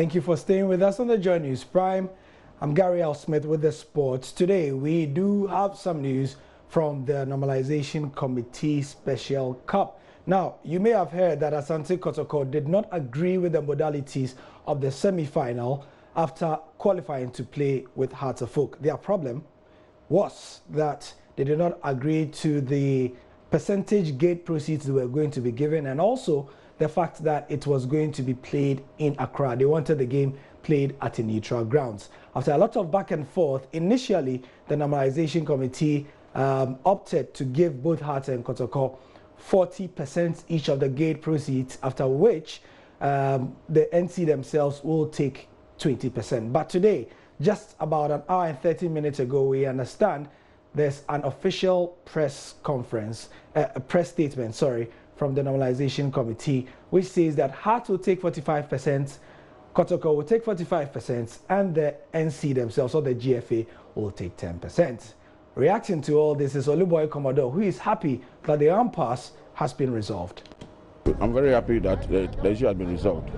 Thank you for staying with us on the Joy News Prime. I'm Gary L. Smith with the sports. Today, we do have some news from the Normalization Committee Special Cup. Now, you may have heard that Asante Kotoko did not agree with the modalities of the semi-final after qualifying to play with Hearts of Oak. Their problem was that they did not agree to the percentage gate proceeds they were going to be given, and also the fact that it was going to be played in Accra. They wanted the game played at a neutral grounds. After a lot of back and forth, initially the Normalization Committee opted to give both Hearts and Kotoko 40% each of the gate proceeds, after which the NC themselves will take 20%. But today, just about an hour and 30 minutes ago, we understand there's an official press conference, a press statement, from the Normalization Committee, which says that Hearts will take 45%, Kotoko will take 45%, and the NC themselves, or the GFA, will take 10%. Reacting to all this is Oluboy Commodore, who is happy that the impasse has been resolved. I'm very happy that the issue has been resolved.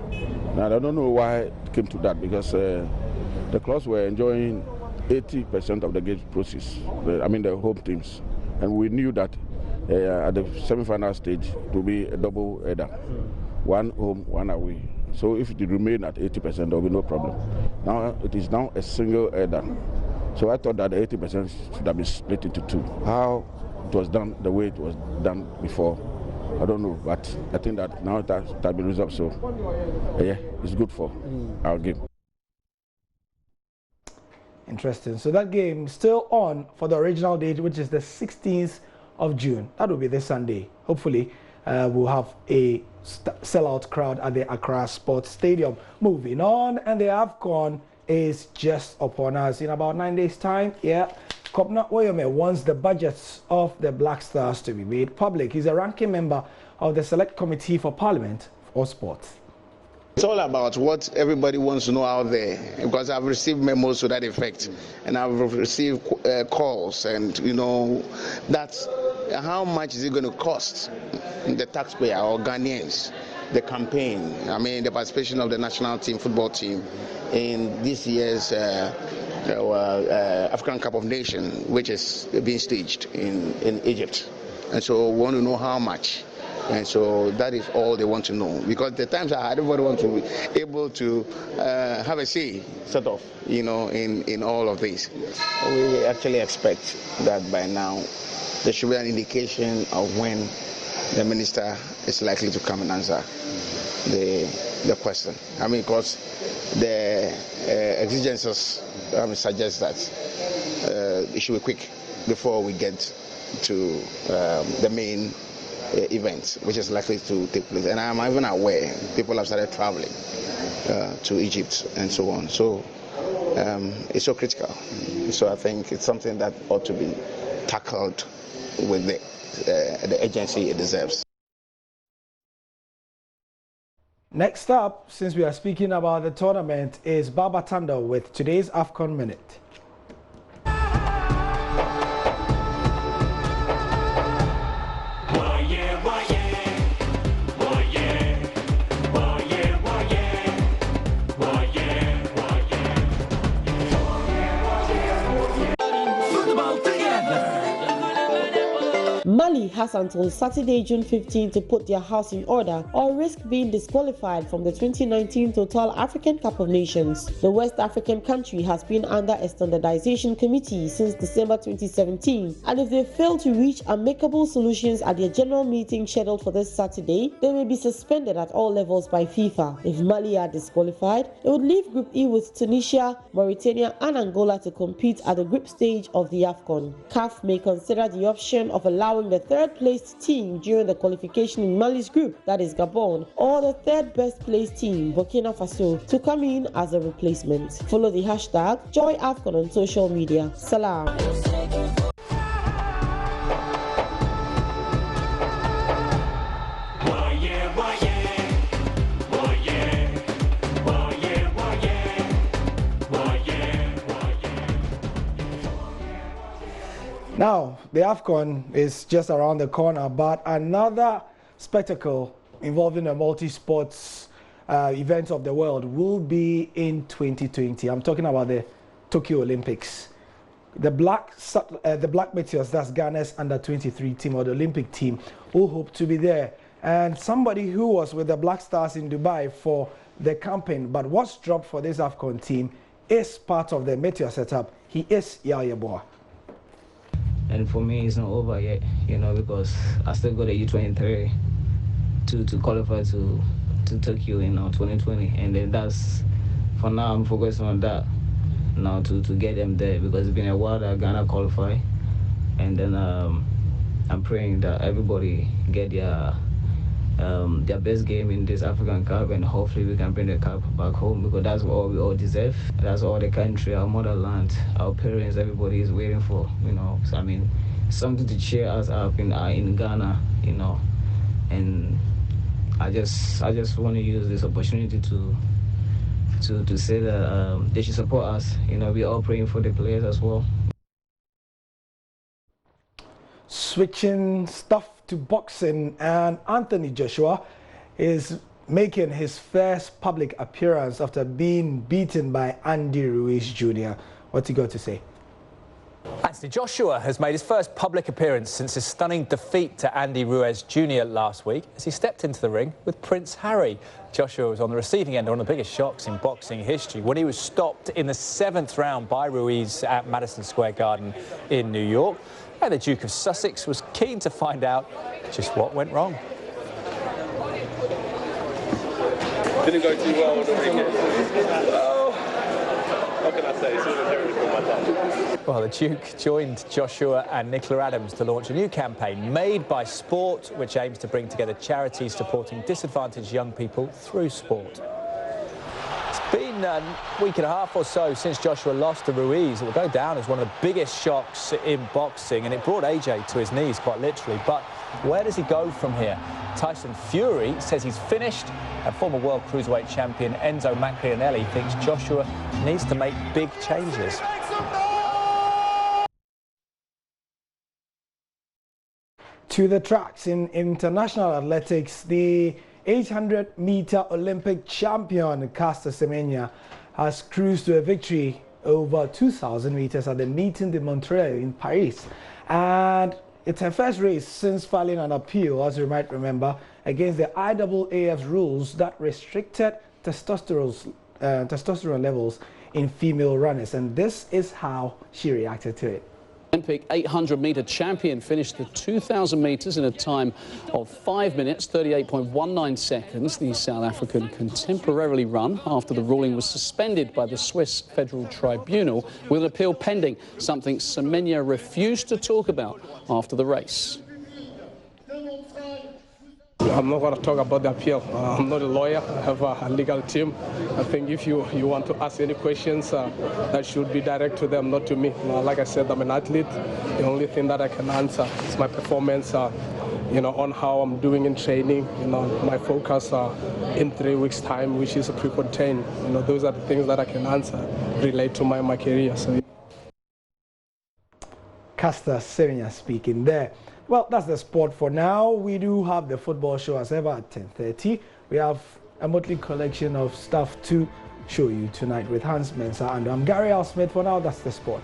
Now, I don't know why it came to that, because the clubs were enjoying 80% of the gate process, the home teams. And we knew that at the semi-final stage, it will be a double header. One home, one away. So if it remain at 80%, there will be no problem. Now, it is now a single header. So I thought that the 80% should have been split into two. How it was done, the way it was done before, I don't know. But I think that now it has been resolved. So, yeah, it's good for our game. Interesting. So that game is still on for the original date, which is the 16th of June. That will be this Sunday. Hopefully, we'll have a sellout crowd at the Accra Sports Stadium. Moving on, and the AFCON is just upon us in about 9 days' time. Yeah, Kobna Oyome wants the budgets of the Black Stars to be made public. He's a ranking member of the Select Committee for Parliament for Sports. It's all about what everybody wants to know out there, because I've received memos to that effect, and I've received calls, and that's how much is it going to cost the taxpayer or Ghanaians, the campaign, the participation of the national team, football team, in this year's African Cup of Nations, which is being staged in Egypt. And so we want to know how much. And so that is all they want to know, because the times are hard. Everybody wants to be able to have a say, in all of this. We actually expect that by now there should be an indication of when the minister is likely to come and answer the question. Because the exigencies suggest that it should be quick before we get to the main event, which is likely to take place. And I'm even aware people have started traveling to Egypt and so on. So it's so critical. So I think it's something that ought to be tackled with the agency it deserves. Next up, since we are speaking about the tournament, is Baba Tando with today's AFCON Minute. Mali has until Saturday, June 15 to put their house in order or risk being disqualified from the 2019 Total African Cup of Nations. The West African country has been under a standardization committee since December 2017, and if they fail to reach amicable solutions at their general meeting scheduled for this Saturday, they may be suspended at all levels by FIFA. If Mali are disqualified, it would leave Group E with Tunisia, Mauritania and Angola to compete at the group stage of the AFCON. CAF may consider the option of allowing the third-placed team during the qualification in Mali's group, that is Gabon, or the third-best-placed team, Burkina Faso, to come in as a replacement. Follow the hashtag JoyAFCON on social media. Salam. Now, the AFCON is just around the corner, but another spectacle involving a multi-sports events of the world will be in 2020. I'm talking about the Tokyo Olympics. The Black Meteors, that's Ghana's under-23 team, or the Olympic team, will hope to be there. And somebody who was with the Black Stars in Dubai for the campaign, but was dropped for this AFCON team, is part of the Meteor setup. He is Yaya Boa. And for me, it's not over yet, you know, because I still got a U23 to qualify to Tokyo in 2020. And then that's, for now, I'm focused on that now to get them there, because it's been a while that Ghana qualify. And then I'm praying that everybody get their best game in this African Cup, and hopefully we can bring the cup back home, because that's all we all deserve. That's all the country, our motherland, our parents, everybody is waiting for, you know. So, I mean, something to cheer us up in Ghana, you know. And I just want to use this opportunity to say that they should support us. You know, we're all praying for the players as well. Switching stuff to boxing, and Anthony Joshua is making his first public appearance after being beaten by Andy Ruiz Jr. What's he got to say? Anthony Joshua has made his first public appearance since his stunning defeat to Andy Ruiz Jr. last week as he stepped into the ring with Prince Harry. Joshua was on the receiving end of one of the biggest shocks in boxing history when he was stopped in the 7th round by Ruiz at Madison Square Garden in New York. And the Duke of Sussex was keen to find out just what went wrong. Didn't go too well on the weekend. Oh, what can I say? It's all inherited from my dad. Well, the Duke joined Joshua and Nicola Adams to launch a new campaign, Made by Sport, which aims to bring together charities supporting disadvantaged young people through sport. It's been a week and a half or so since Joshua lost to Ruiz. It will go down as one of the biggest shocks in boxing, and it brought AJ to his knees, quite literally. But where does he go from here? Tyson Fury says he's finished, and former world cruiserweight champion Enzo Macchianelli thinks Joshua needs to make big changes. To the tracks in international athletics, the 800-meter Olympic champion Caster Semenya has cruised to a victory over 2,000 meters at the Meeting de Montreal in Paris. And it's her first race since filing an appeal, as you might remember, against the IAAF's rules that restricted testosterone levels in female runners. And this is how she reacted to it. Olympic 800-meter champion finished the 2,000 meters in a time of 5 minutes, 38.19 seconds. The South African can temporarily run after the ruling was suspended by the Swiss Federal Tribunal with an appeal pending, something Semenya refused to talk about after the race. I'm not going to talk about the appeal. I'm not a lawyer. I have a legal team. I think if you want to ask any questions, that should be direct to them, not to me. Like I said, I'm an athlete. The only thing that I can answer is my performance, on how I'm doing in training. My focus in 3 weeks' time, which is a pre-contain. Those are the things that I can answer, relate to my career. So. Caster Semenya speaking there. Well, that's the sport for now. We do have the football show as ever at 10:30. We have a motley collection of stuff to show you tonight with Hans Mensah, and I'm Gary Al Smith. For now, that's the sport.